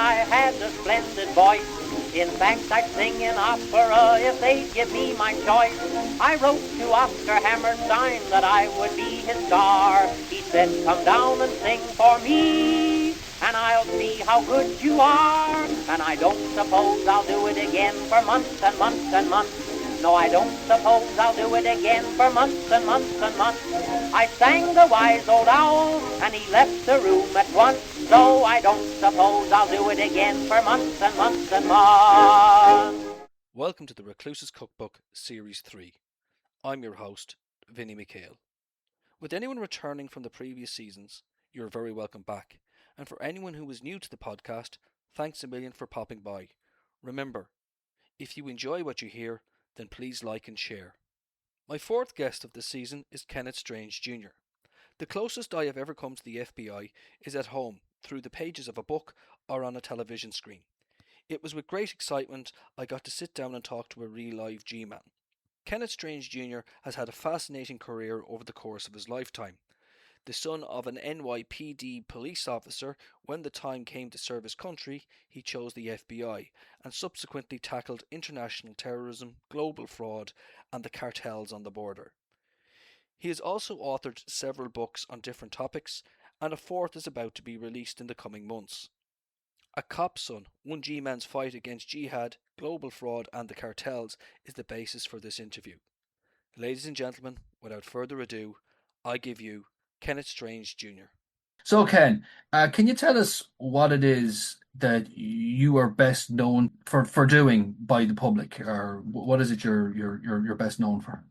I had a splendid voice. In fact, I'd sing in opera if they'd give me my choice. I wrote to Oscar Hammerstein that I would be his star. He said, come down and sing for me, and I'll see how good you are. And I don't suppose I'll do it again for months and months and months. No, I don't suppose I'll do it again for months and months and months. I sang the wise old owl, and he left the room at once. So I don't suppose I'll do it again for months and months and months. Welcome to the Recluse's Cookbook Series 3. I'm your host, Vinnie McHale. With anyone returning from the previous seasons, you're very welcome back. And for anyone who is new to the podcast, thanks a million for popping by. Remember, if you enjoy what you hear, then please like and share. My fourth guest of the season is Kenneth Strange Jr. The closest I have ever come to the FBI is at home, through the pages of a book or on a television screen. It was with great excitement I got to sit down and talk to a real live G-man. Kenneth Strange Jr. has had a fascinating career over the course of his lifetime. The son of an NYPD police officer, when the time came to serve his country, he chose the FBI and subsequently tackled international terrorism, global fraud, and the cartels on the border. He has also authored several books on different topics, and a fourth is about to be released in the coming months. A cop's son, one G-man's fight against Jihad, global fraud, and the cartels is the basis for this interview. Ladies and gentlemen, without further ado, I give you Kenneth Strange Jr. So, Ken, can you tell us what it is that you are best known for doing by the public, or what is it you're best known for?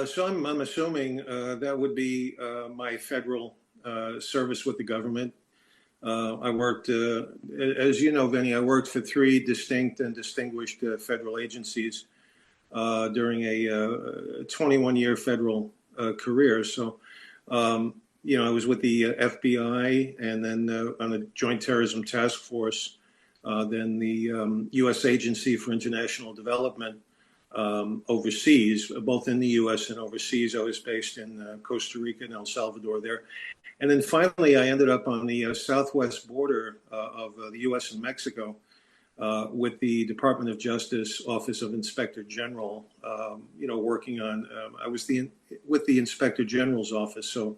So I'm assuming that would be my federal service with the government. I worked, as you know, Vinny, I worked for three distinct and distinguished federal agencies during a 21-year federal career. So, I was with the F.B.I. and then on the Joint Terrorism Task Force, then the U.S. Agency for International Development overseas, both in the U.S. and overseas. I was based in Costa Rica and El Salvador there. And then finally, I ended up on the southwest border of the U.S. and Mexico with the Department of Justice Office of Inspector General, working on, I was with the Inspector General's office. So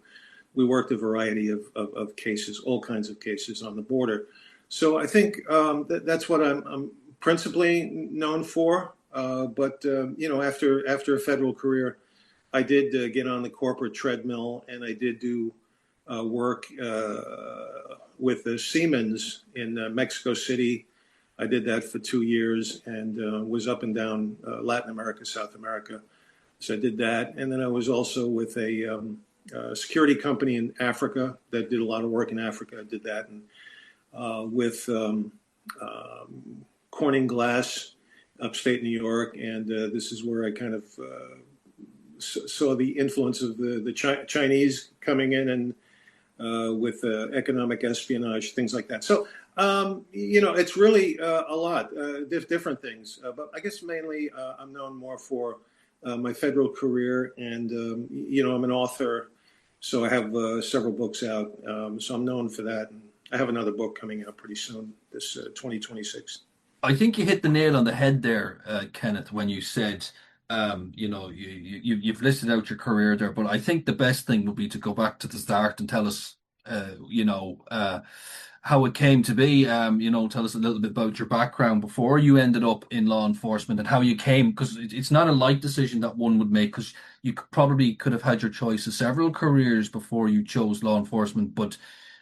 we worked a variety of cases, all kinds of cases on the border. So I think that's what I'm principally known for. But after a federal career, I did get on the corporate treadmill, and I did do work with the Siemens in Mexico City. I did that for 2 years and was up and down Latin America, South America. So I did that. And then I was also with a security company in Africa that did a lot of work in Africa. I did that. And with Corning Glass, upstate New York. And this is where I kind of saw the influence of the Chinese coming in and with economic espionage, things like that. So, it's really a lot, different things. But I guess mainly I'm known more for my federal career. And, I'm an author, so I have several books out. So I'm known for that. And I have another book coming out pretty soon, this 2026. I think you hit the nail on the head there, Kenneth, when you said, you've listed out your career there, but I think the best thing would be to go back to the start and tell us, how it came to be. Tell us a little bit about your background before you ended up in law enforcement and how you came, because it's not a light decision that one would make, because you probably could have had your choice of several careers before you chose law enforcement, but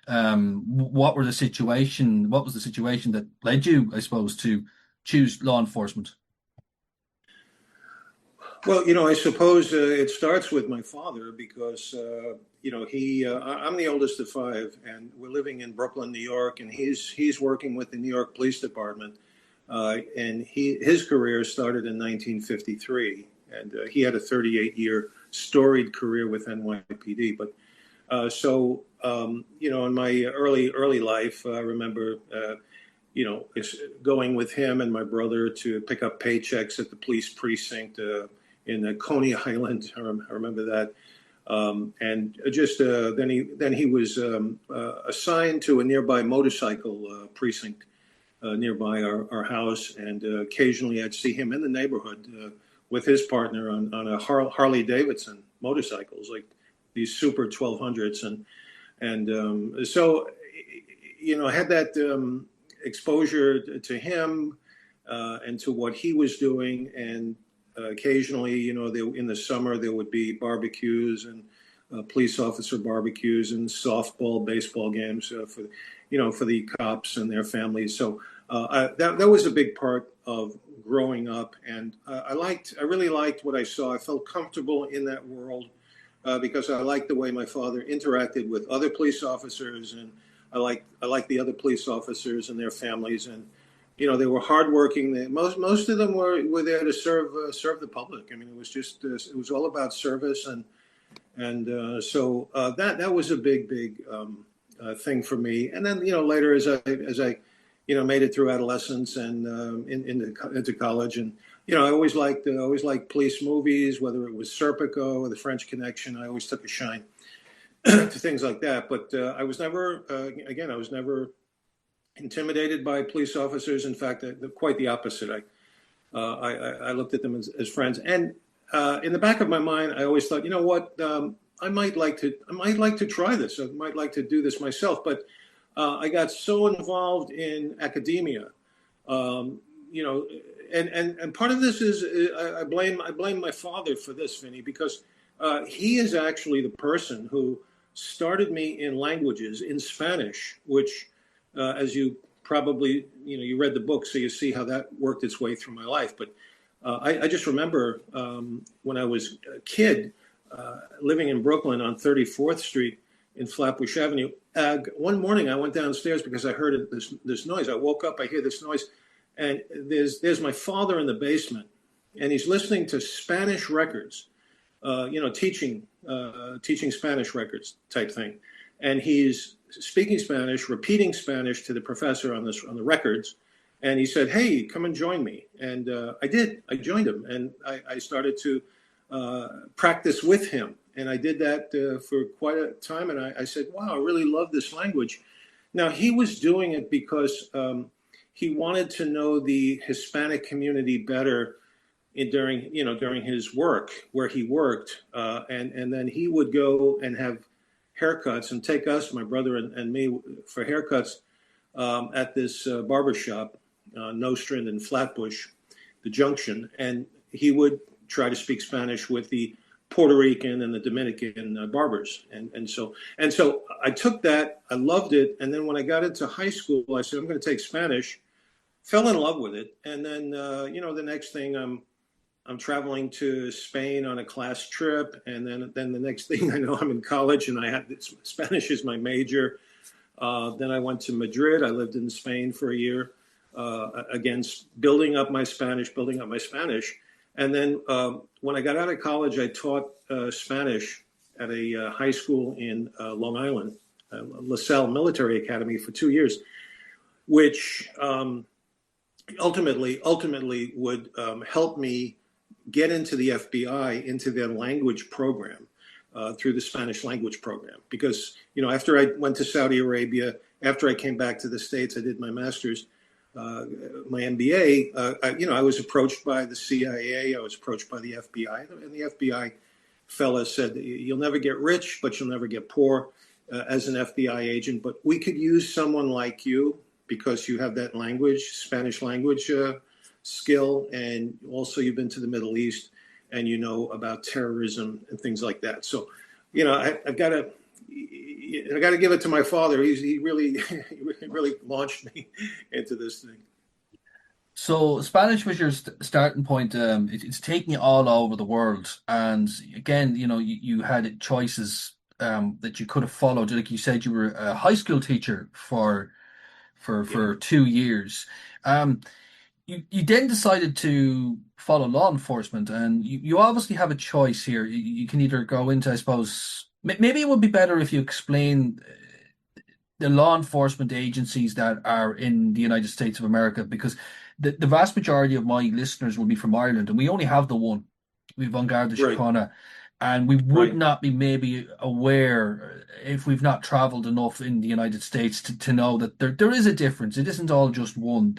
what was the situation that led you, I suppose, to choose law enforcement? Well, I suppose it starts with my father because, I'm the oldest of five, and we're living in Brooklyn, New York, and he's working with the New York Police Department, and his career started in 1953, and he had a 38-year storied career with NYPD, but in my early life, I remember, going with him and my brother to pick up paychecks at the police precinct in Coney Island. I remember that. And just then he was assigned to a nearby motorcycle precinct nearby our house, and occasionally I'd see him in the neighborhood with his partner on a Harley Davidson motorcycles, like these super 1200s, and so I had that exposure to him and to what he was doing, and occasionally, in the summer there would be barbecues and police officer barbecues and softball, baseball games for the cops and their families. So that was a big part of growing up, and I really liked what I saw. I felt comfortable in that world because I liked the way my father interacted with other police officers, and I liked the other police officers and their families, and they were hardworking. Most of them were there to serve the public. I mean, it was just it was all about service, and so that was a big thing for me. And then later as I made it through adolescence and into college, and I always liked police movies, whether it was Serpico or The French Connection. I always took a shine to things like that. But I was never intimidated by police officers. In fact, quite the opposite. I looked at them as friends. And in the back of my mind, I always thought, I might like to try this. I might like to do this myself. But I got so involved in academia, and part of this is I blame my father for this, Vinny, because he is actually the person who started me in languages, in Spanish, which as you probably, you read the book, so you see how that worked its way through my life. But I just remember when I was a kid living in Brooklyn on 34th Street in Flatbush Avenue. One morning I went downstairs because I heard this noise. I woke up, I hear this noise, and there's my father in the basement, and he's listening to Spanish records, teaching Spanish records type thing. And he's speaking Spanish, repeating Spanish to the professor on the records. And he said, "Hey, come and join me." And I did. I joined him, and I started to practice with him. And I did that for quite a time. And I said, "Wow, I really love this language." Now, he was doing it because he wanted to know the Hispanic community better during his work, where he worked. And then he would go and have haircuts and take us, my brother and me, for haircuts at this barber shop, Nostrand in Flatbush, the Junction. And he would try to speak Spanish with the Puerto Rican and the Dominican barbers. And so I took that, I loved it. And then when I got into high school, I said, I'm going to take Spanish, fell in love with it. And then, the next thing I'm traveling to Spain on a class trip. And then the next thing I know, I'm in college and I had Spanish as my major. Then I went to Madrid. I lived in Spain for a year, again, building up my Spanish. And then when I got out of college, I taught Spanish at a high school in Long Island, LaSalle Military Academy, for 2 years, which ultimately would help me get into the F.B.I., into their language program, through the Spanish language program. Because, after I went to Saudi Arabia, after I came back to the States, I did my master's, my MBA, I was approached by the CIA, I was approached by the FBI, and the FBI fella said, "You'll never get rich, but you'll never get poor as an FBI agent, but we could use someone like you because you have that language, Spanish language skill, and also you've been to the Middle East and you know about terrorism and things like that." So, I've got to give it to my father. He really launched me into this thing. So Spanish was your starting point. It's taking you all over the world, and again, you had choices that you could have followed. Like you said, you were a high school teacher for 2 years. You then decided to follow law enforcement, and you obviously have a choice here. You can either go into, I suppose, maybe it would be better if you explain the law enforcement agencies that are in the United States of America, because the vast majority of my listeners will be from Ireland, and we only have the one. We've An Garda Right. Síochána. And we would Right. not be maybe aware if we've not traveled enough in the United States to know that there is a difference. It isn't all just one.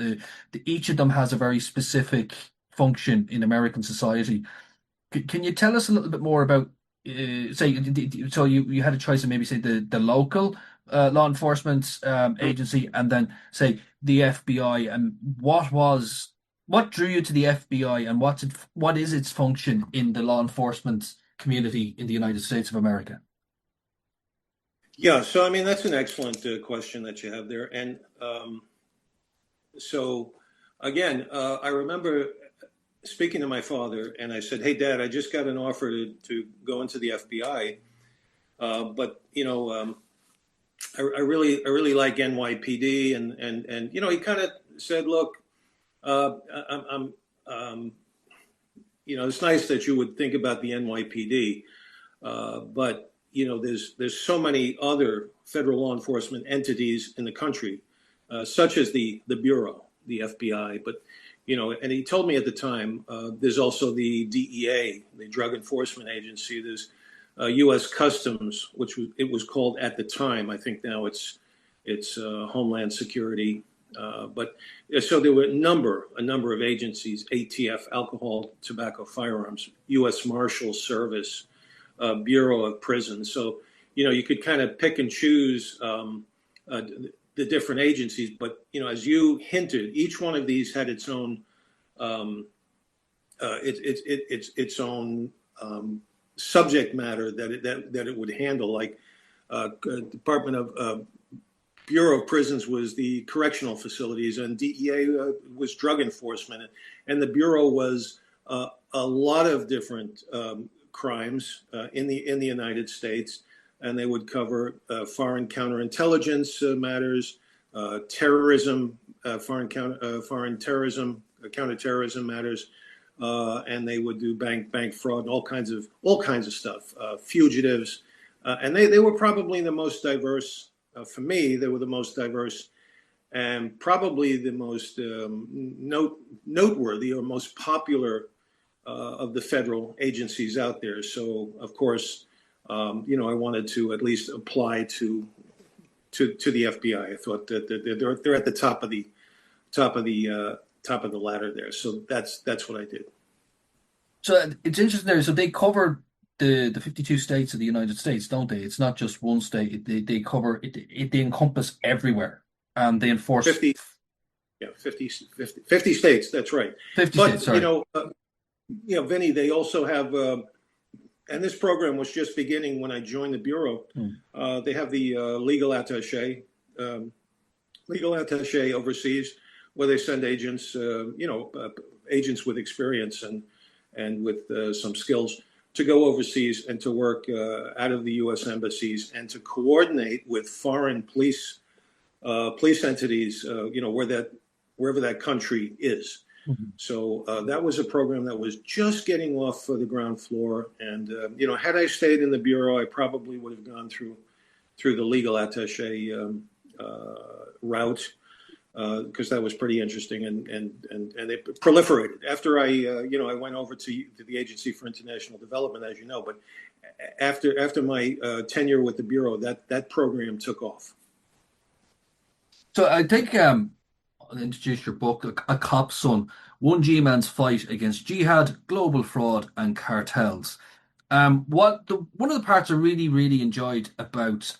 Each of them has a very specific function in American society. Can you tell us a little bit more about, say, so you had a choice of maybe say the local law enforcement agency and then say the FBI, and what drew you to the FBI and what is its function in the law enforcement community in the United States of America? Yeah, so I mean that's an excellent question that you have there, and so again, I remember speaking to my father, and I said, "Hey, Dad, I just got an offer to go into the FBI, but I really like NYPD," and he kind of said, "Look, I'm it's nice that you would think about the NYPD, but there's so many other federal law enforcement entities in the country, such as the Bureau, the FBI, but." And he told me at the time, there's also the DEA, the Drug Enforcement Agency. There's U.S. Customs, which it was called at the time. I think now it's Homeland Security. But so there were a number of agencies: ATF, Alcohol, Tobacco, Firearms, U.S. Marshal Service, Bureau of Prisons. So you could kind of pick and choose the different agencies, but as you hinted, each one of these had its own its own subject matter that it would handle. Like Department of Bureau of Prisons was the correctional facilities, and DEA was drug enforcement, and the Bureau was a lot of different crimes in the United States, and they would cover foreign counterintelligence matters, terrorism, foreign terrorism, counterterrorism matters, and they would do bank fraud and all kinds of stuff, fugitives, and they were probably the most diverse. For me, they were the most diverse and probably the most noteworthy or most popular of the federal agencies out there. So, of course, I wanted to at least apply to the FBI. I thought that they're at the top of the ladder there. So that's what I did. So it's interesting there. So they cover the 52 states of the United States, don't they? It's not just one state. They cover it. They encompass everywhere, and they enforce 50, yeah, 50 states. That's right. 50 But states. Sorry. Vinny, they also have, and this program was just beginning when I joined the Bureau. They have the legal attaché overseas, where they send agents, agents with experience and with some skills to go overseas and to work out of the U.S. embassies and to coordinate with foreign police entities, wherever that country is. Mm-hmm. So that was a program that was just getting off the ground floor. And, had I stayed in the Bureau, I probably would have gone through the legal attaché route, because that was pretty interesting. And it proliferated. After I went over to the Agency for International Development, as you know, but after my tenure with the Bureau, that program took off. So I think I'll introduce your book, A Cop's Son, One G-Man's Fight Against Jihad, Global Fraud and Cartels. One of the parts I really, really enjoyed about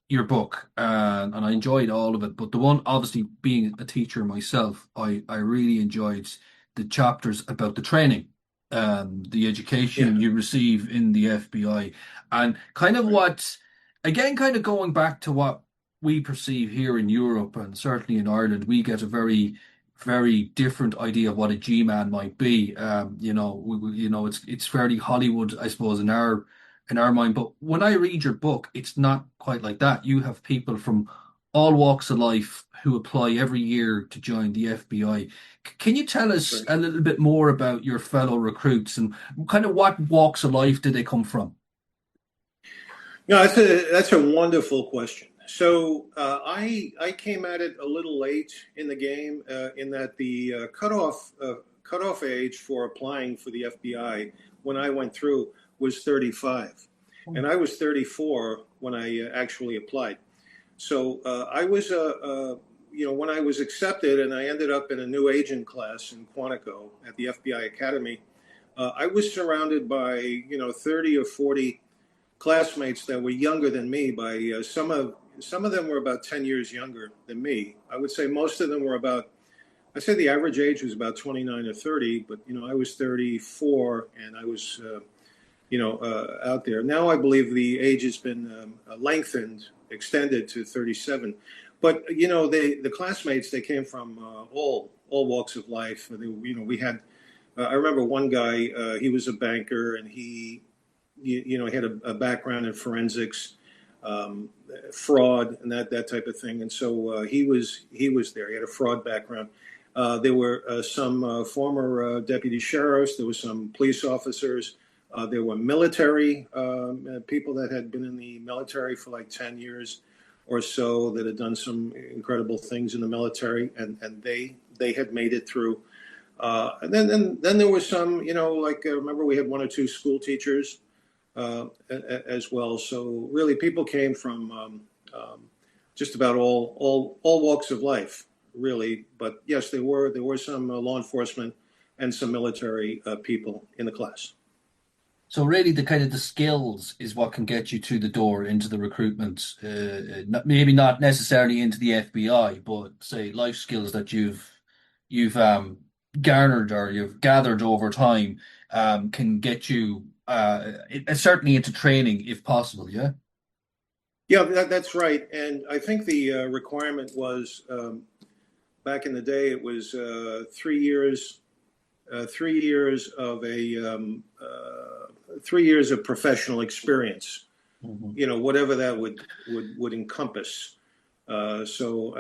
your book, and I enjoyed all of it, but the one, obviously being a teacher myself, I really enjoyed the chapters about the training, the education you receive in the FBI, and kind of again, kind of going back to what we perceive here in Europe and certainly in Ireland, we get a very, very different idea of what a G-man might be. It's fairly Hollywood, I suppose, in our mind. But when I read your book, it's not quite like that. You have people from all walks of life who apply every year to join the FBI. Can you tell us a little bit more about your fellow recruits and kind of what walks of life do they come from? No, that's a wonderful question. So I came at it a little late in the game, in that the cutoff age for applying for the FBI when I went through was 35, and I was 34 when I actually applied. So I was when I was accepted and I ended up in a new agent class in Quantico at the FBI Academy, I was surrounded by 30 or 40 classmates that were younger than me. By some of them were about 10 years younger than me. I would say most of them were about. I say the average age was about 29 or 30, but I was 34 and I was out there. Now I believe the age has been extended to 37. But the classmates, they came from all walks of life. We had. I remember one guy. He was a banker, and he had a background in forensics, fraud, and that type of thing. And so he was there. He had a fraud background. There were some former deputy sheriffs. There were some police officers. There were military people that had been in the military for like 10 years or so that had done some incredible things in the military, and they had made it through. And then there was some, remember we had one or two school teachers as well. So really, people came from just about all walks of life, really. But yes, there were some law enforcement and some military people in the class. So really, the skills is what can get you through the door into the recruitment. Maybe not necessarily into the FBI, but say life skills that you've garnered or you've gathered over time can get you certainly into training if possible. Yeah. Yeah, that's right. And I think the requirement was back in the day. It was 3 years. 3 years of 3 years of professional experience, whatever that would encompass. So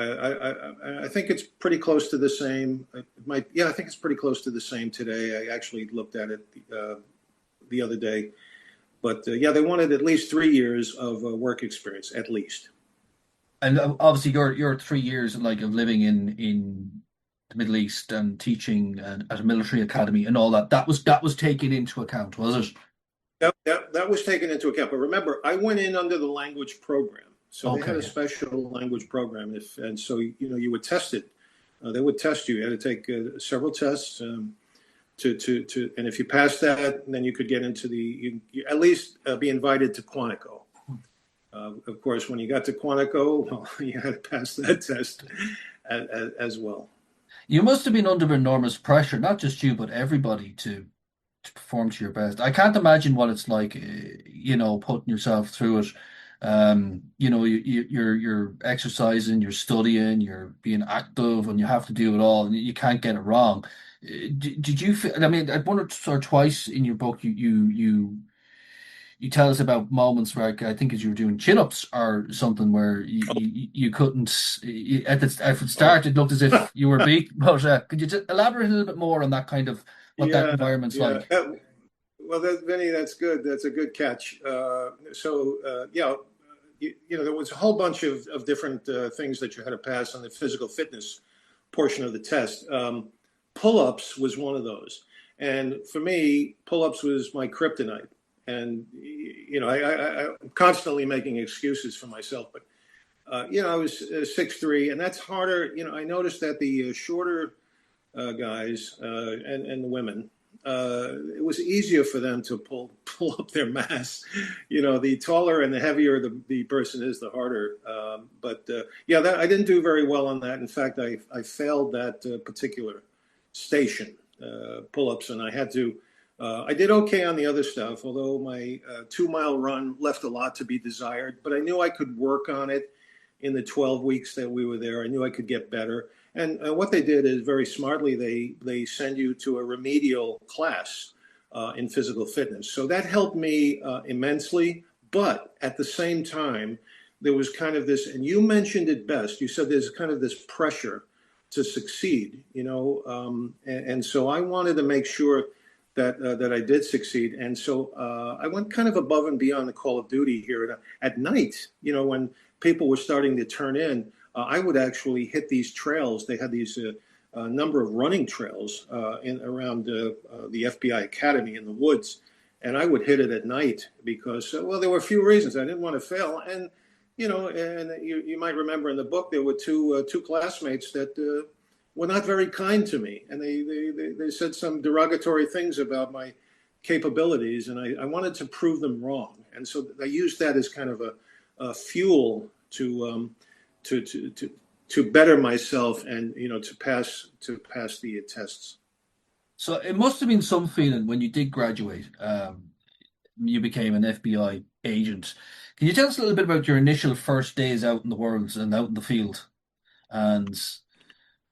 I think it's pretty close to the same. I think it's pretty close to the same today. I actually looked at it the other day, but they wanted at least 3 years of work experience, at least. And obviously, your 3 years of living in the Middle East and teaching at a military academy and all that. That was taken into account, was it? That was taken into account. But remember, I went in under the language program. So Okay. They had a special language program. And so, you were tested. They would test you. You had to take several tests and if you passed that, then you could get into you at least be invited to Quantico. Of course, when you got to Quantico, well, you had to pass that test as well. You must have been under enormous pressure, not just you, but everybody to perform to your best. I can't imagine what it's like, putting yourself through it. You're exercising, you're studying, you're being active, and you have to do it all, and you can't get it wrong. Did you feel? I mean, at once or twice in your book, you tell us about moments where I think as you were doing chin-ups or something where you couldn't at the start it looked as if you were beat. But could you just elaborate a little bit more on that kind of what that environment's like? Well, Vinny, that's good. That's a good catch. There was a whole bunch of different things that you had to pass on the physical fitness portion of the test. Pull-ups was one of those, and for me, pull-ups was my kryptonite. And I'm constantly making excuses for myself, but I was 6'3", and that's harder. I noticed that the shorter guys and the women, it was easier for them to pull up their mass. The taller and the heavier the person is, the harder. I didn't do very well on that. In fact, I failed that particular station, pull-ups, and I had to. I did okay on the other stuff, although my 2-mile run left a lot to be desired. But I knew I could work on it in the 12 weeks that we were there. I knew I could get better. And what they did is very smartly, they send you to a remedial class in physical fitness. So that helped me immensely. But at the same time, there was kind of this, and you mentioned it best. You said there's kind of this pressure to succeed, and so I wanted to make sure that I did succeed. And so I went kind of above and beyond the call of duty here at night, when people were starting to turn in, I would actually hit these trails. They had these number of running trails around the F.B.I. Academy in the woods. and I would hit it at night because, well, there were a few reasons. I didn't want to fail. And, and you might remember in the book, there were two classmates that were not very kind to me. And they said some derogatory things about my capabilities. And I wanted to prove them wrong. And so I used that as kind of a fuel to better myself and, to pass the tests. So it must have been some feeling when you did graduate. You became an FBI agent. Can you tell us a little bit about your initial first days out in the world and out in the field, and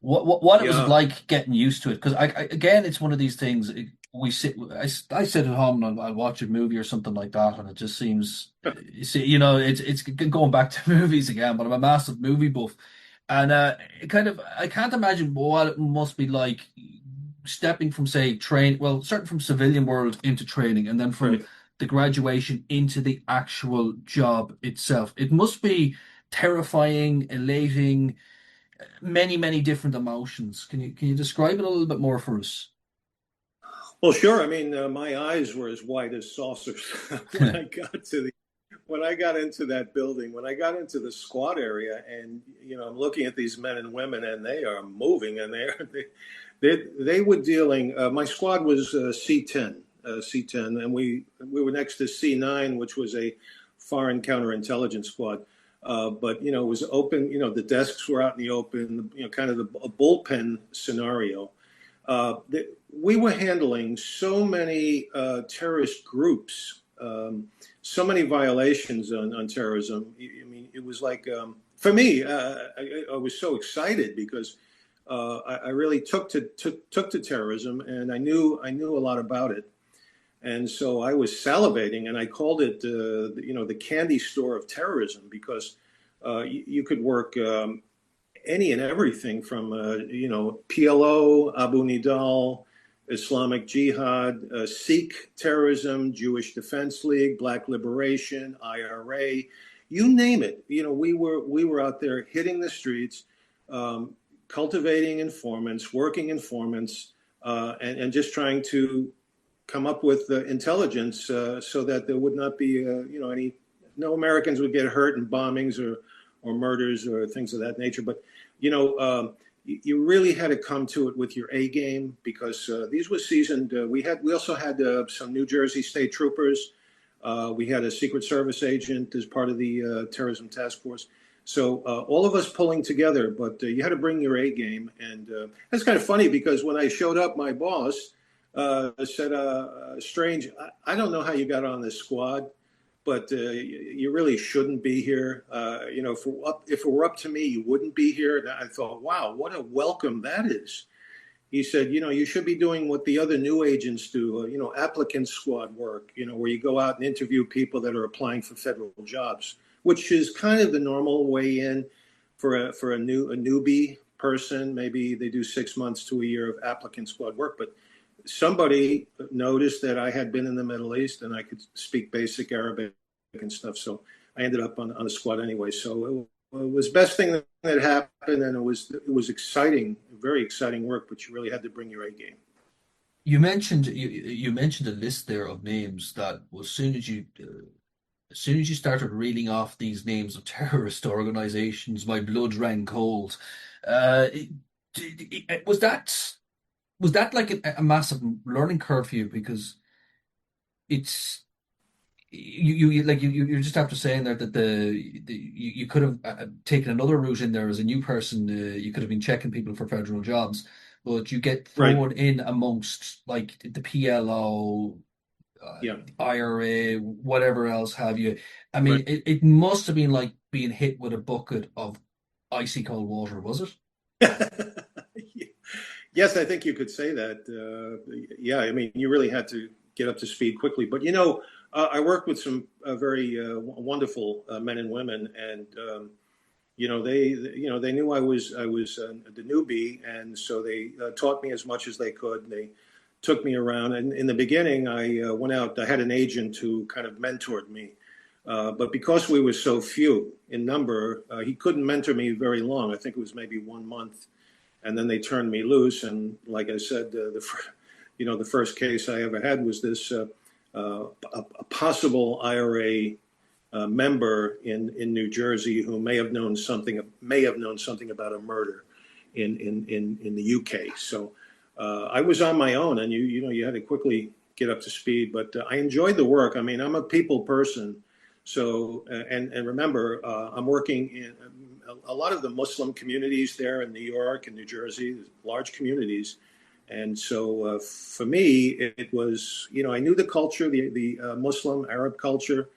what it was Yeah. like getting used to it? Because again, it's one of these things. I sit at home and I watch a movie or something like that, and it just seems, it's going back to movies again. But I'm a massive movie buff, and I can't imagine what it must be like stepping from, say, starting from civilian world into training, and then from Right. the graduation into the actual job itself. It must be terrifying, elating, many, many different emotions. Can you describe it a little bit more for us? Well, sure. I mean, my eyes were as wide as saucers when I got into that building, when I got into the squad area, and I'm looking at these men and women, and they are moving, and they were dealing. My squad was C10, and we were next to C9, which was a foreign counterintelligence squad. But it was open. The desks were out in the open. Kind of a bullpen scenario. We were handling so many terrorist groups, so many violations on terrorism. I mean, it was like, for me, I was so excited because I really took to terrorism, and I knew a lot about it. And so I was salivating, and I called it, the candy store of terrorism, because you could work any and everything from, PLO, Abu Nidal, Islamic Jihad, Sikh terrorism, Jewish Defense League, Black Liberation, IRA, you name it. We were out there hitting the streets, cultivating informants, working informants, and just trying to come up with intelligence so that there would not be, no Americans would get hurt in bombings or murders or things of that nature. But you really had to come to it with your A game, because these were seasoned. We also had some New Jersey state troopers. We had a Secret Service agent as part of the terrorism task force. So all of us pulling together, but you had to bring your A game. And that's kind of funny, because when I showed up, my boss said, Strange, I don't know how you got on this squad, but you really shouldn't be here. If it were up to me, you wouldn't be here. And I thought, wow, what a welcome that is. He said, you should be doing what the other new agents do, applicant squad work, where you go out and interview people that are applying for federal jobs, which is kind of the normal way in for a newbie person. Maybe they do 6 months to a year of applicant squad work, but somebody noticed that I had been in the Middle East and I could speak basic Arabic and stuff. So I ended up on the squad anyway. So it was the best thing that happened, and it was exciting, very exciting work. But you really had to bring your A game. You mentioned a list there of names that as soon as you started reeling off these names of terrorist organizations, my blood ran cold. Was that like a massive learning curve for you? Because it's you're just after saying there that you could have taken another route in there as a new person. You could have been checking people for federal jobs, but you get thrown Right. in amongst like the PLO, Yeah. IRA, whatever else have you. I mean, Right. it must have been like being hit with a bucket of icy cold water, was it? Yes, I think you could say that. Yeah, I mean, you really had to get up to speed quickly. But I worked with some very wonderful men and women, and they knew I was the newbie, and so they taught me as much as they could. They took me around, and in the beginning, I went out. I had an agent who kind of mentored me, but because we were so few in number, he couldn't mentor me very long. I think it was maybe 1 month. And then they turned me loose, and like I said, the first case I ever had was this a possible IRA member in New Jersey who may have known something about a murder in the UK. So I was on my own, and you had to quickly get up to speed. But I enjoyed the work. I mean, I'm a people person, so and remember, I'm working in a lot of the Muslim communities there in New York and New Jersey, large communities. And so for me, it was, I knew the culture, the Muslim Arab culture.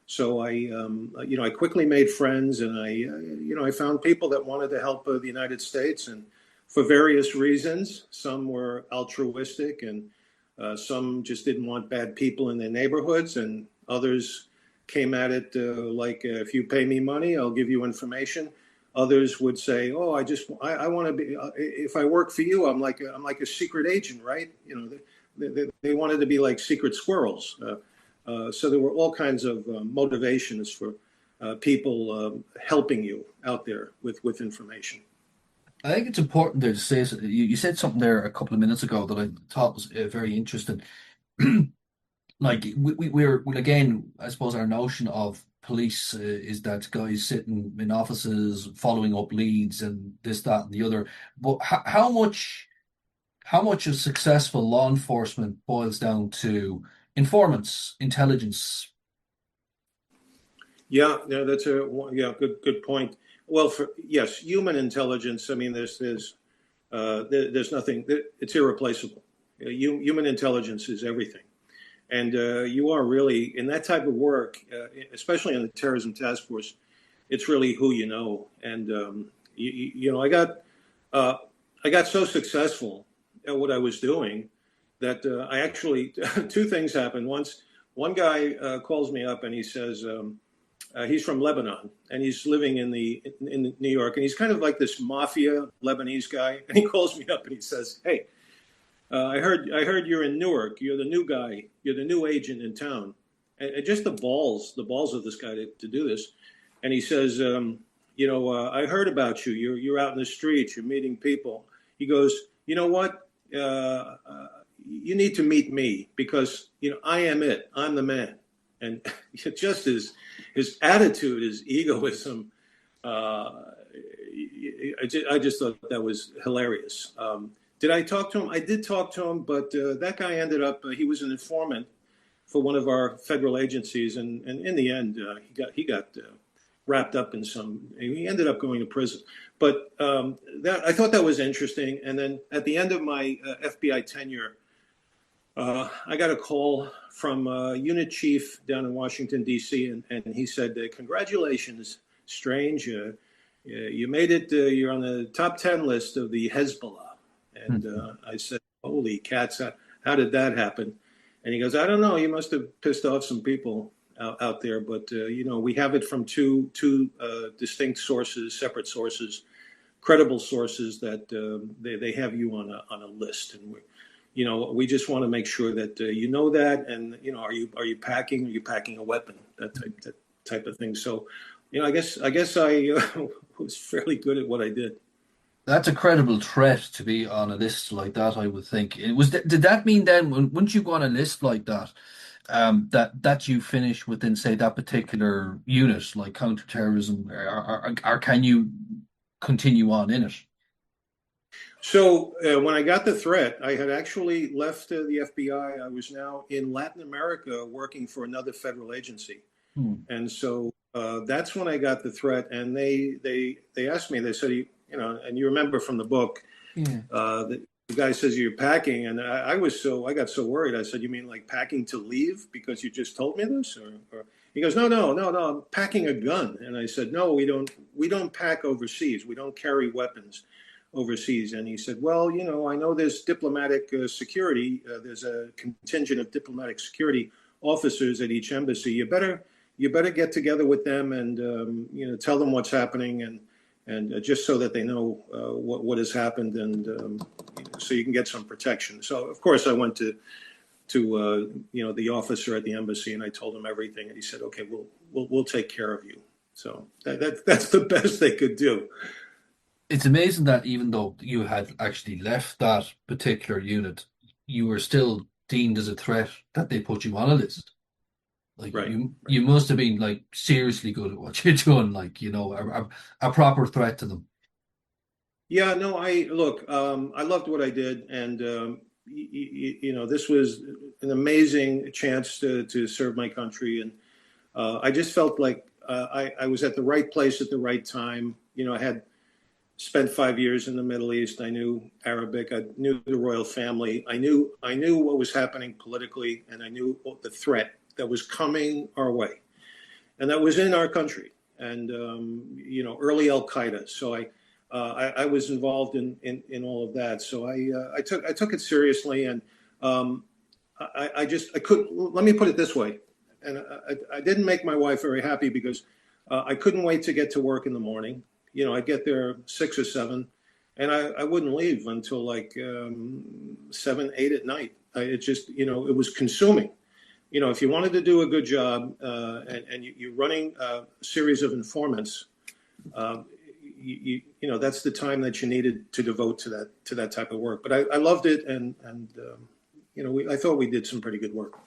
So I quickly made friends, and I found people that wanted to help the United States, and for various reasons. Some were altruistic, and some just didn't want bad people in their neighborhoods, and others came at it like, if you pay me money, I'll give you information. Others would say, "Oh, I want to be. If I work for you, I'm like a secret agent, right?" They wanted to be like secret squirrels. So there were all kinds of motivations for people helping you out there with information. I think it's important there to say, you said something there a couple of minutes ago that I thought was very interesting. Like we're well, again, I suppose our notion of police is that guys sitting in offices following up leads and this, that, and the other. But how much of successful law enforcement boils down to informants, intelligence? Yeah, no, that's good point. Well, yes, human intelligence. I mean, there's nothing. It's irreplaceable. Human intelligence is everything. And you are really, in that type of work, especially in the terrorism task force, it's really who you know. And I got so successful at what I was doing that I actually two things happened. One guy calls me up and he says he's from Lebanon and he's living in New York, and he's kind of like this mafia Lebanese guy. And he calls me up and he says, "Hey, I heard you're in Newark. You're the new guy. You're the new agent in town." And just the balls of this guy to do this. And he says, I heard about you. You're out in the streets. You're meeting people. He goes, "You know what? You need to meet me because I am it. I'm the man." And just his attitude, his egoism. I just thought that was hilarious. Did I talk to him? I did talk to him, but that guy ended up, he was an informant for one of our federal agencies. And in the end, he got wrapped up in he ended up going to prison. But I thought that was interesting. And then at the end of my FBI tenure, I got a call from a unit chief down in Washington, D.C., and he said, "Congratulations, Strange. You made it. You're on the top 10 list of the Hezbollah." And I said, "Holy cats, how did that happen?" And he goes, "I don't know. You must have pissed off some people out there. But, we have it from two distinct sources, separate sources, credible sources that they have you on a list. And we just want to make sure that you know that. And, are you packing? Are you packing a weapon? That type of thing." So, I guess I was fairly good at what I did. That's a credible threat to be on a list like that, I would think. Did that mean then, once you go on a list like that, that you finish within, say, that particular unit, like counterterrorism, or can you continue on in it? So when I got the threat, I had actually left the FBI. I was now in Latin America working for another federal agency. And so that's when I got the threat. And they asked me, they said, and you remember from the book, the guy says, "You're packing." And I got so worried. I said, "You mean like packing to leave because you just told me this?" Or he goes, No, I'm packing a gun." And I said, "No, we don't pack overseas. We don't carry weapons overseas." And he said, "Well, I know there's diplomatic security. There's a contingent of diplomatic security officers at each embassy. You better get together with them and tell them what's happening and just so that they know what has happened, and so you can get some protection." So of course I went to the officer at the embassy, and I told him everything, and he said, "Okay, we'll take care of you." So that's the best they could do. It's amazing that even though you had actually left that particular unit, you were still deemed as a threat that they put you on a list. Like Right. you must have been like seriously good at what you're doing, like a proper threat to them. Yeah, no, I look, I loved what I did, and this was an amazing chance to serve my country, and I just felt like I was at the right place at the right time. I had spent 5 years in the Middle East. I knew Arabic. I knew the royal family. I knew what was happening politically, and I knew the threat that was coming our way, and that was in our country, and early Al Qaeda. So I was involved in all of that. So I took it seriously, and I couldn't. Let me put it this way, and I didn't make my wife very happy because I couldn't wait to get to work in the morning. I'd get there 6 or 7, and I wouldn't leave until like 7, 8 at night. It just it was consuming. If you wanted to do a good job and you're running a series of informants, that's the time that you needed to devote to that type of work. But I loved it, and I thought we did some pretty good work.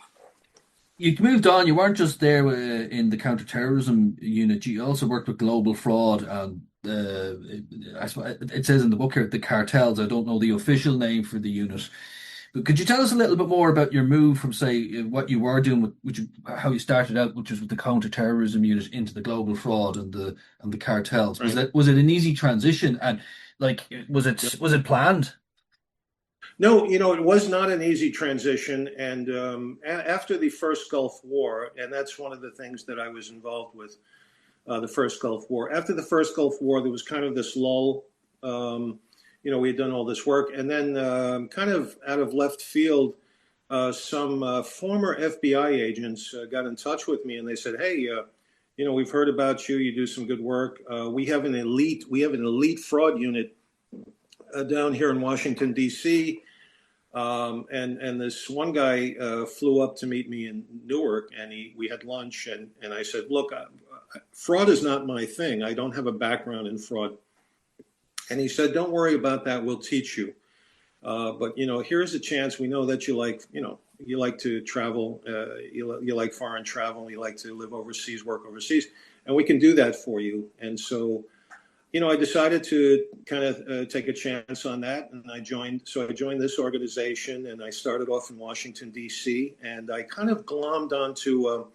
You moved on. You weren't just there in the counterterrorism unit. You also worked with global fraud, and I suppose it says in the book here the cartels. I don't know the official name for the unit. But could you tell us a little bit more about your move from, say, what you were doing how you started out, which was with the counterterrorism unit, into the global fraud and the cartels? Right. Was it an easy transition, and like was it planned? No, it was not an easy transition. And after the first Gulf War, and that's one of the things that I was involved with, the first Gulf War. After the first Gulf War, there was kind of this lull. We had done all this work, and then kind of out of left field, some former FBI agents got in touch with me, and they said, "Hey, we've heard about you. You do some good work. We have an elite fraud unit down here in Washington D.C." And this one guy flew up to meet me in Newark, and we had lunch, and I said, "Look, fraud is not my thing. I don't have a background in fraud." And he said, "Don't worry about that. We'll teach you. But here's a chance. We know that you like to travel. You like foreign travel. You like to live overseas, work overseas, and we can do that for you." And so, I decided to kind of take a chance on that, and I joined. So I joined this organization, and I started off in Washington D.C. And I kind of glommed onto.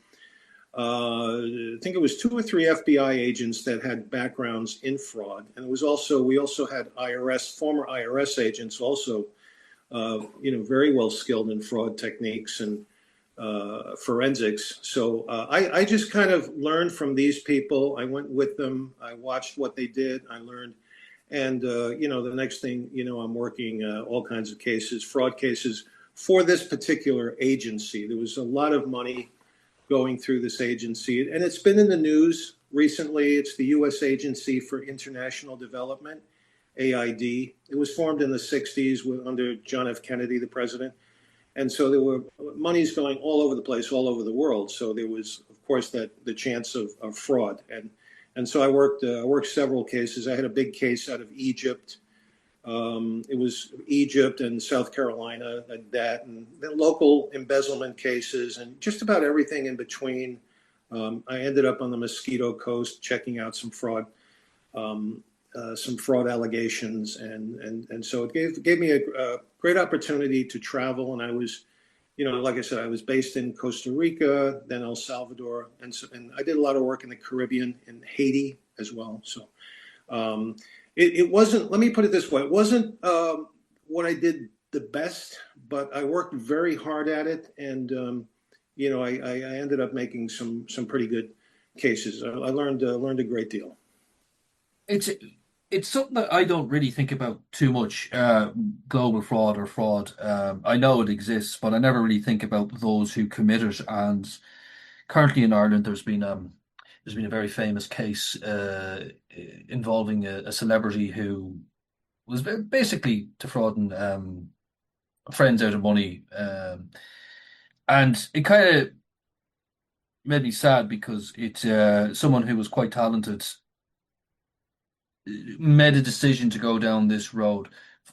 I think it was 2 or 3 FBI agents that had backgrounds in fraud, and we also had former IRS agents, also, very well skilled in fraud techniques and forensics. So I just kind of learned from these people. I went with them. I watched what they did. I learned, and the next thing I'm working all kinds of cases, fraud cases for this particular agency. There was a lot of money going through this agency, and it's been in the news recently. It's the U.S. Agency for International Development, AID. It was formed in the 60s under John F. Kennedy, the president. And so there were monies going all over the place, all over the world. So there was, of course, the chance of fraud. And so I worked several cases. I had a big case out of Egypt. It was Egypt and South Carolina, and then local embezzlement cases, and just about everything in between. I ended up on the Mosquito Coast checking out some fraud allegations, and so it gave me a great opportunity to travel. And I was, like I said, I was based in Costa Rica, then El Salvador, and I did a lot of work in the Caribbean, in Haiti as well. So. It wasn't, let me put it this way, it wasn't what I did the best, but I worked very hard at it. And, I ended up making some pretty good cases. I learned a great deal. It's it's something that I don't really think about too much. Global fraud or fraud. I know it exists, but I never really think about those who commit it. And currently in Ireland, there's been a very famous case involving a celebrity who was basically defrauding friends out of money, and it kind of made me sad because it's someone who was quite talented made a decision to go down this road.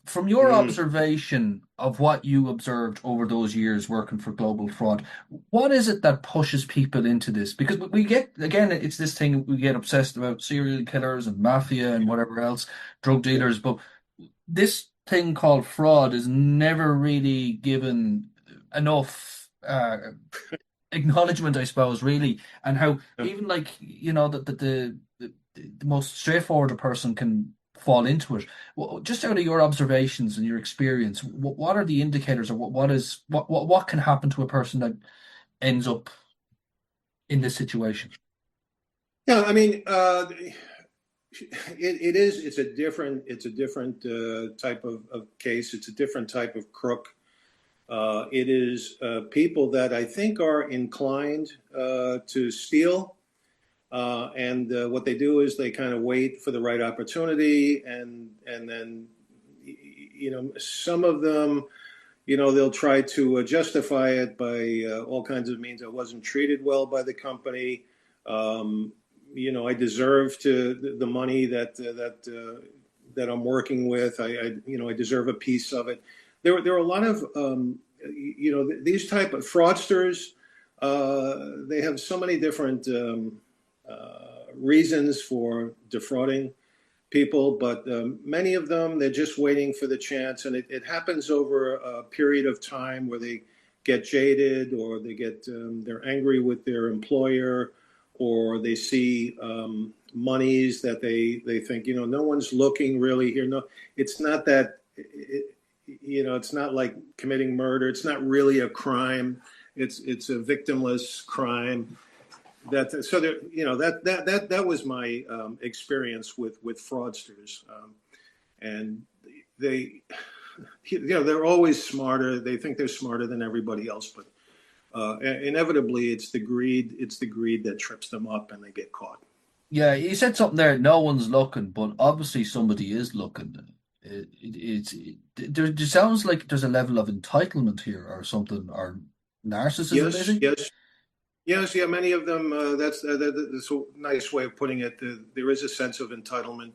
From your Mm. observation of what you observed over those years working for global fraud, what is it that pushes people into this? Because we get, again, it's this thing, we get obsessed about serial killers and mafia and whatever else, drug dealers, but this thing called fraud is never really given enough acknowledgement, I suppose, really, and how Yeah. even like the most straightforward person can fall into it. Well, just out of your observations and your experience, what are the indicators, or what can happen to a person that ends up in this situation? Yeah, I mean, it's a different type of case. It's a different type of crook. It is people that I think are inclined to steal, and what they do is they kind of wait for the right opportunity, and then some of them, they'll try to justify it by all kinds of means. I wasn't treated well by the company. Um, I deserve the money that I'm working with. I deserve a piece of it. There are a lot of these type of fraudsters. They have so many different reasons for defrauding people, but many of them, they're just waiting for the chance, and it happens over a period of time where they get jaded, or they're angry with their employer, or they see monies that they think, no one's looking really here. No, it's not that. It's not like committing murder. It's not really a crime. It's a victimless crime. That was my experience with fraudsters, and they they're always smarter. They think they're smarter than everybody else, but inevitably it's the greed that trips them up, and they get caught. Yeah, you said something there. No one's looking, but obviously somebody is looking. There sounds like there's a level of entitlement here, or something, or narcissism, Yes, maybe. yes. Yes, yeah, many of them. That's a nice way of putting it. There is a sense of entitlement,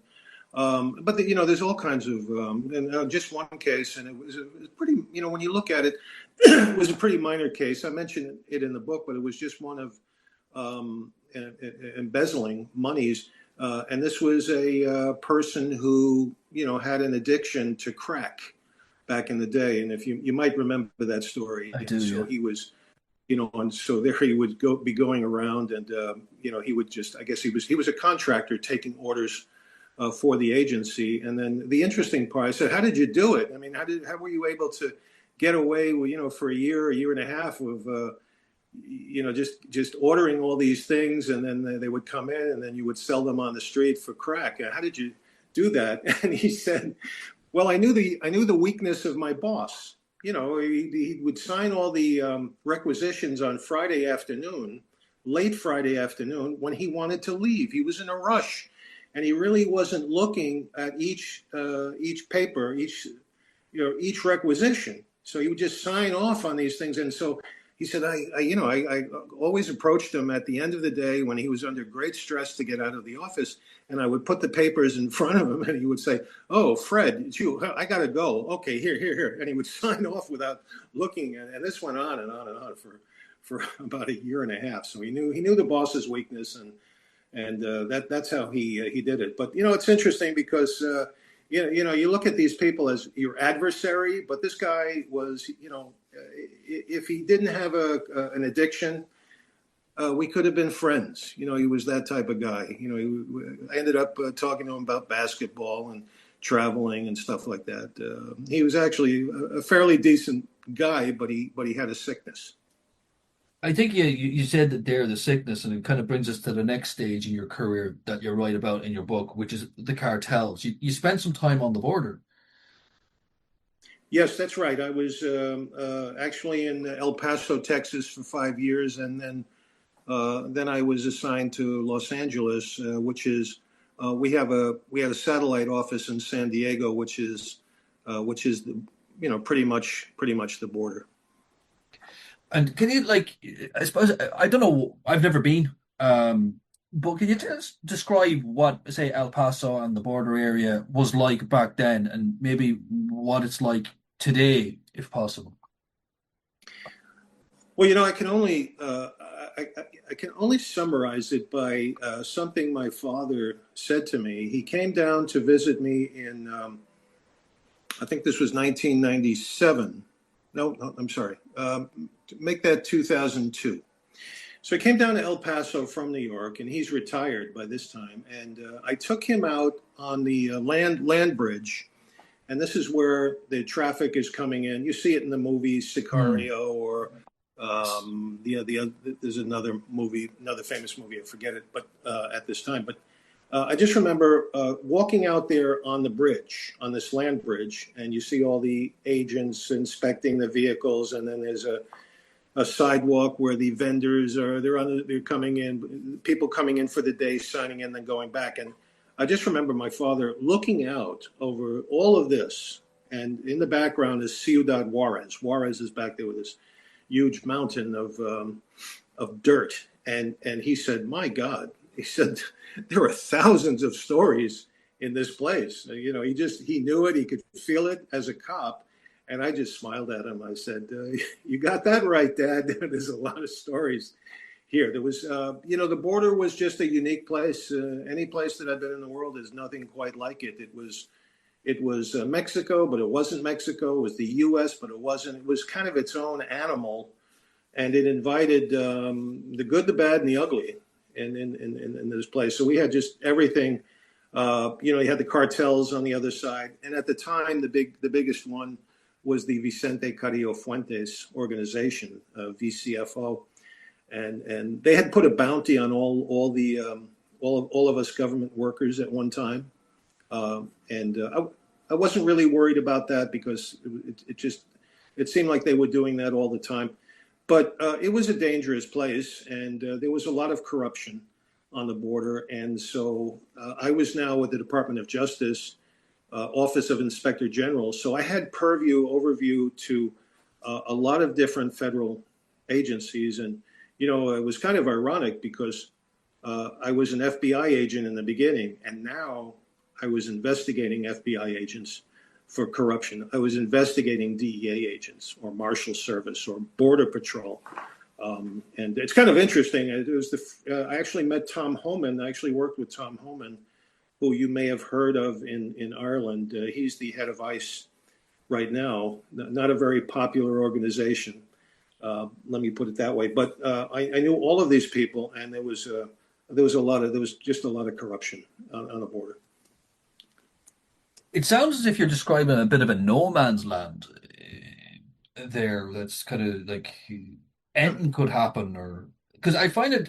but there's all kinds of. And just one case, and it was pretty. When you look at it, it was a pretty minor case. I mentioned it in the book, but it was just one of embezzling monies, and this was a person who had an addiction to crack back in the day, and if you might remember that story, I do, and so yeah. he was and so there he would be going around, and he would just, I guess he was a contractor taking orders for the agency. And then the interesting part, I said, how did you do it? I mean, how were you able to get away with, for a year and a half of just ordering all these things, and then they would come in, and then you would sell them on the street for crack? How did you do that? And he said, well, I knew the weakness of my boss. He would sign all the requisitions on Friday afternoon, late Friday afternoon, when he wanted to leave. He was in a rush, and he really wasn't looking at each paper, each requisition. So he would just sign off on these things. And so he said, I always approached him at the end of the day when he was under great stress to get out of the office, and I would put the papers in front of him, and he would say, "Oh, Fred, it's you. I got to go. Okay, here," and he would sign off without looking. And this went on and on and on for about a year and a half. So he knew the boss's weakness, and that's how he did it. But it's interesting because you look at these people as your adversary, but this guy was, if he didn't have an addiction, we could have been friends. He was that type of guy. I ended up talking to him about basketball and traveling and stuff like that. He was actually a fairly decent guy, but he had a sickness. I think you said that there, the sickness, and it kind of brings us to the next stage in your career that you write about in your book, which is the cartels. You spent some time on the border. Yes, that's right. I was actually in El Paso, Texas, for 5 years, and then I was assigned to Los Angeles, which is we had a satellite office in San Diego, which is pretty much the border. And can you, like, I suppose, I don't know, I've never been, but can you just describe what, say, El Paso and the border area was like back then, and maybe what it's like today, if possible? Well, you know, I can only summarize it by something my father said to me. He came down to visit me in, I think this was 1997. No, I'm sorry. Make that 2002. So he came down to El Paso from New York, and he's retired by this time. And I took him out on the land bridge, and this is where the traffic is coming in. You see it in the movies, Sicario, or there's another movie, another famous movie. I forget it, but at this time. But I just remember walking out there on the bridge, on this land bridge, and you see all the agents inspecting the vehicles, and then there's a sidewalk where the vendors are. They're coming in, people coming in for the day, signing in, then going back. And I just remember my father looking out over all of this, and in the background is Ciudad Juarez. Juarez is back there with this huge mountain of dirt, and he said, "My God," he said, "there are thousands of stories in this place." You know, he knew it, he could feel it as a cop, and I just smiled at him. I said, "You got that right, Dad. There's a lot of stories here." There was, the border was just a unique place. Any place that I've been in the world is nothing quite like it. It was Mexico, but it wasn't Mexico. It was the U.S., but it wasn't. It was kind of its own animal, and it invited the good, the bad, and the ugly in this place. So we had just everything. You had the cartels on the other side, and at the time, the biggest one was the Vicente Carrillo Fuentes organization, VCFO, and they had put a bounty on all of us government workers at one time. I wasn't really worried about that because it seemed like they were doing that all the time. But it was a dangerous place, and there was a lot of corruption on the border. And so I was now with the Department of Justice, Office of Inspector General. So I had overview to a lot of different federal agencies. And, it was kind of ironic because I was an FBI agent in the beginning, and now I was investigating FBI agents for corruption. I was investigating DEA agents or Marshal Service or Border Patrol. And it's kind of interesting. It was I actually met Tom Homan. I actually worked with Tom Homan, who you may have heard of in Ireland. He's the head of ICE right now. Not a very popular organization. Let me put it that way. But I knew all of these people, and there was just a lot of corruption on the border. It sounds as if you're describing a bit of a no man's land there. That's kind of like anything could happen, or because I find it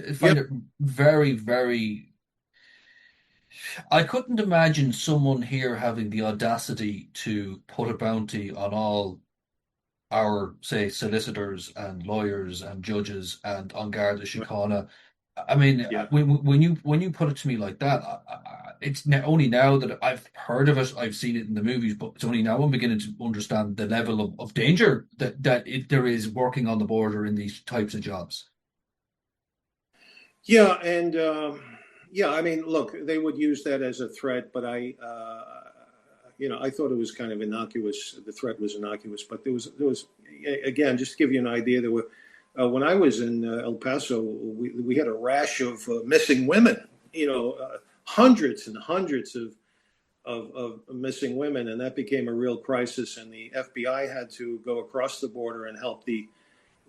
very, very. I couldn't imagine someone here having the audacity to put a bounty on all our, say, solicitors and lawyers and judges and on Garda Síochána. I mean, when you put it to me like that, it's only now that I've heard of it, I've seen it in the movies, but it's only now I'm beginning to understand the level of danger that there is working on the border in these types of jobs. Yeah, and I mean, look, they would use that as a threat, but I thought it was kind of innocuous. The threat was innocuous, but there was again, just to give you an idea, there were. When I was in El Paso, we had a rash of missing women. Hundreds and hundreds of missing women, and that became a real crisis. And the FBI had to go across the border and help the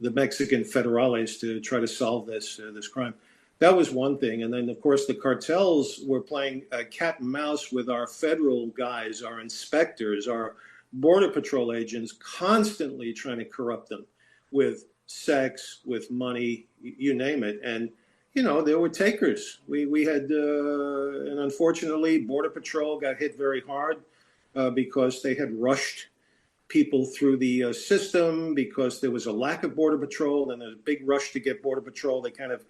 Mexican federales to try to solve this crime. That was one thing, and then of course the cartels were playing cat and mouse with our federal guys, our inspectors, our border patrol agents, constantly trying to corrupt them with sex, with money, you name it. And, there were takers. We had, and unfortunately, Border Patrol got hit very hard because they had rushed people through the system because there was a lack of Border Patrol and there's a big rush to get Border Patrol. They kind of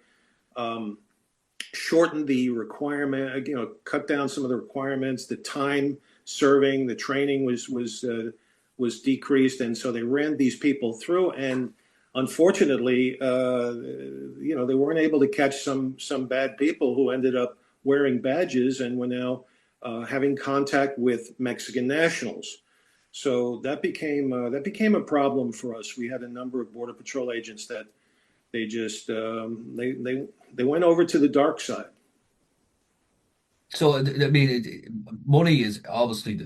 shortened the requirement, cut down some of the requirements. The time serving, the training was decreased. And so they ran these people through, and unfortunately, they weren't able to catch some bad people who ended up wearing badges and were now having contact with Mexican nationals. So that became a problem for us. We had a number of Border Patrol agents that they just they went over to the dark side. So, I mean, money is obviously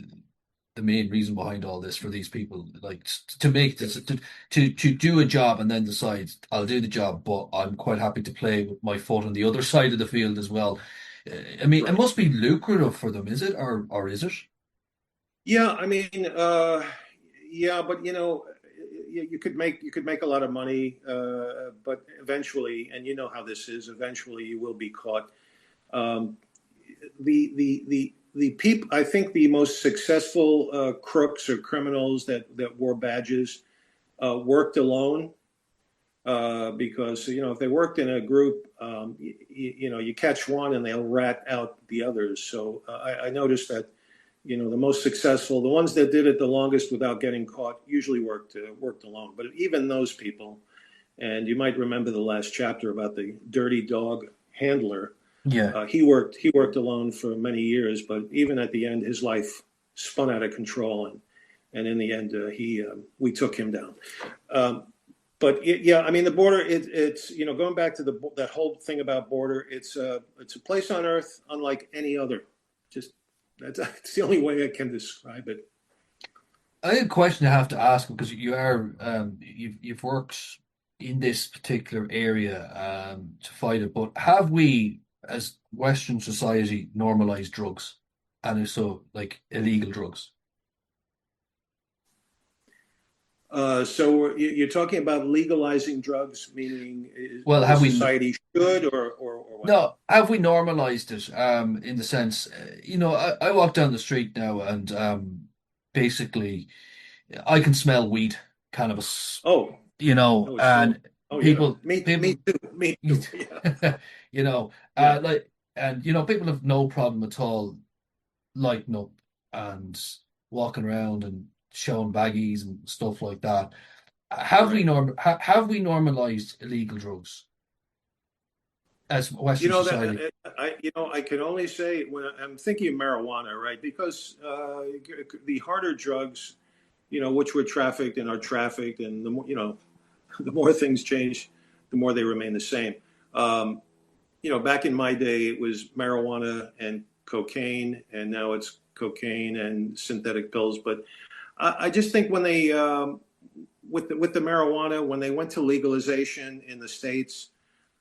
the main reason behind all this for these people. Like to make this, to do a job and then decide I'll do the job, but I'm quite happy to play with my foot on the other side of the field as well. I mean, it Right. must be lucrative for them, is it, or is it? Yeah, I mean, yeah, but you could make a lot of money, but eventually, and you know how this is, eventually you will be caught. Um, the people, I think the most successful crooks or criminals that wore badges worked alone, because if they worked in a group, you catch one and they'll rat out the others. So I noticed that the most successful, the ones that did it the longest without getting caught, usually worked alone. But even those people, and you might remember the last chapter about the dirty dog handler. Yeah. He worked alone for many years, but even at the end, his life spun out of control, and in the end, he we took him down. Um, but yeah, I mean, the border. It's going back to that whole thing about border. It's a place on earth unlike any other. Just that's the only way I can describe it. I have a question I have to ask because you've worked in this particular area to fight it, but have we, as Western society, normalized drugs, and if so, like illegal drugs? So you're talking about legalizing drugs, meaning Well, the have we? society should, or what? No, have we normalized it? In the sense, I walk down the street now, and basically, I can smell weed, cannabis, Oh, oh, sure. and Oh, yeah. people, Me people, too. Me too. Yeah. you know, Yeah. like, and people have no problem at all lighting up and walking around and showing baggies and stuff like that. Right. Have we normalized illegal drugs as You Western know that society? I can only say when I'm thinking of marijuana, right? Because the harder drugs, which were trafficked and are trafficked, and the more the more things change, the more they remain the same. Um, Back in my day, it was marijuana and cocaine, and now it's cocaine and synthetic pills. But I just think when they with the marijuana, when they went to legalization in the states,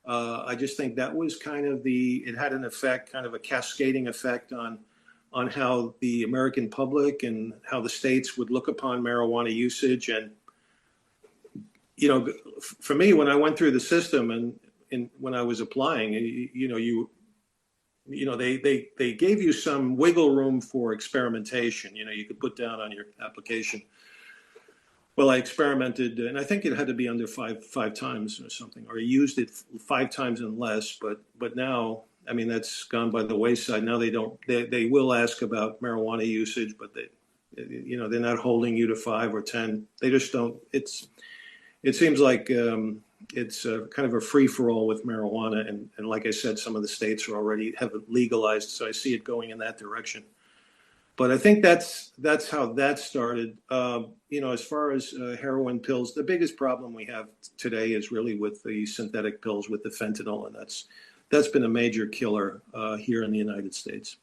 I just think that was kind of it had an effect, kind of a cascading effect on how the American public and how the states would look upon marijuana usage. And for me, when I went through the system and when I was applying, they gave you some wiggle room for experimentation. You could put down on your application. Well, I experimented, and I think it had to be under five times or something, or I used it 5 times and less. But now, I mean, that's gone by the wayside. Now they don't. They will ask about marijuana usage, but they're not holding you to 5 or 10. They just don't. It seems like it's kind of a free for all with marijuana, and like I said, some of the states are already have it legalized, so I see it going in that direction. But I think that's how that started. As far as heroin pills, the biggest problem we have today is really with the synthetic pills, with the fentanyl, and that's been a major killer here in the United States.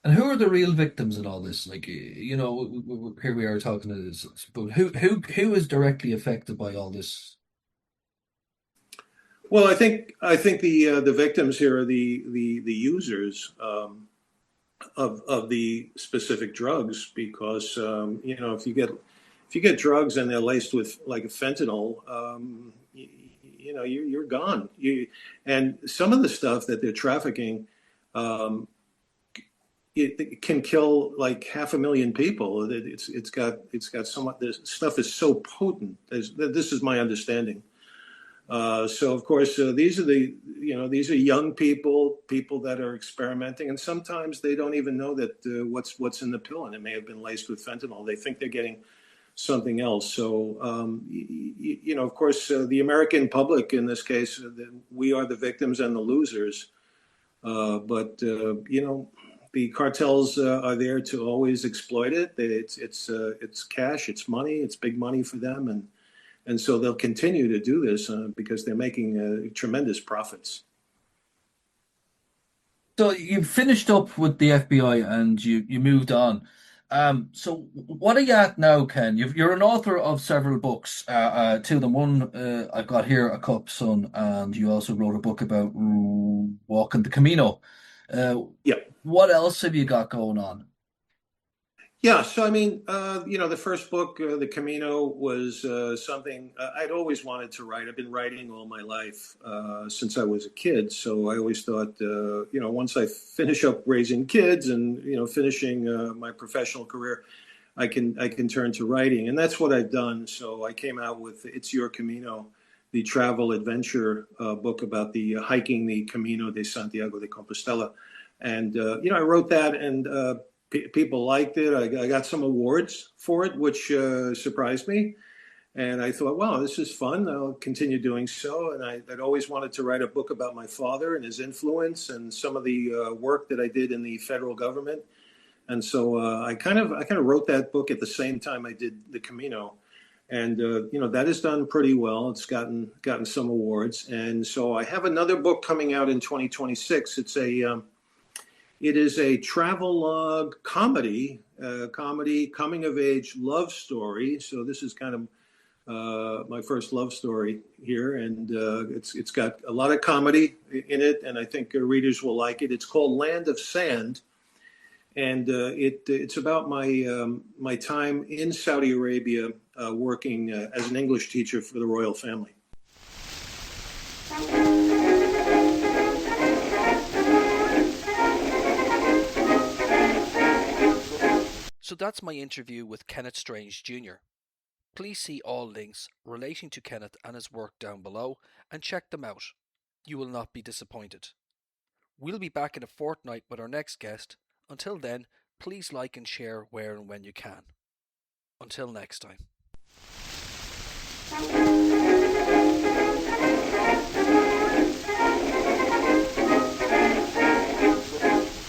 And who are the real victims in all this? Like, here we are talking to this, but who is directly affected by all this? Well, I think the victims here are the users. Of the specific drugs, because if you get drugs and they're laced with like fentanyl, you're gone. And some of the stuff that they're trafficking, um, it can kill like 500,000 people. It's got so much. This stuff is so potent. This is my understanding. So of course, these are young people that are experimenting, and sometimes they don't even know that what's in the pill, and it may have been laced with fentanyl. They think they're getting something else. So of course, the American public in this case, we are the victims and the losers. But the cartels are there to always exploit it. It's cash, it's money, it's big money for them, and so they'll continue to do this because they're making tremendous profits. So you finished up with the FBI and you moved on. So what are you at now, Ken? You're an author of several books. Two of them. One I've got here, A Cup Son, and you also wrote a book about walking the Camino. Uh, Yeah. what else have you got going on? Yeah, so I mean, the first book, The Camino, was something I'd always wanted to write. I've been writing all my life since I was a kid. So I always thought, once I finish up raising kids and finishing my professional career, I can turn to writing, and that's what I've done. So I came out with It's Your Camino, the travel adventure book about the hiking the Camino de Santiago de Compostela, and I wrote that and. People liked it. I got some awards for it, which surprised me. And I thought, wow, this is fun. I'll continue doing so. And I'd always wanted to write a book about my father and his influence and some of the work that I did in the federal government. And so I kind of wrote that book at the same time I did the Camino. And that has done pretty well. It's gotten some awards. And so I have another book coming out in 2026. It is a travel log comedy coming of age love story. So this is kind of my first love story here, and it's got a lot of comedy in it, and I think readers will like it. It's called Land of Sand, and it's about my time in Saudi Arabia working as an English teacher for the royal family. So that's my interview with Kenneth Strange Jr. Please see all links relating to Kenneth and his work down below and check them out. You will not be disappointed. We'll be back in a fortnight with our next guest. Until then, please like and share where and when you can. Until next time.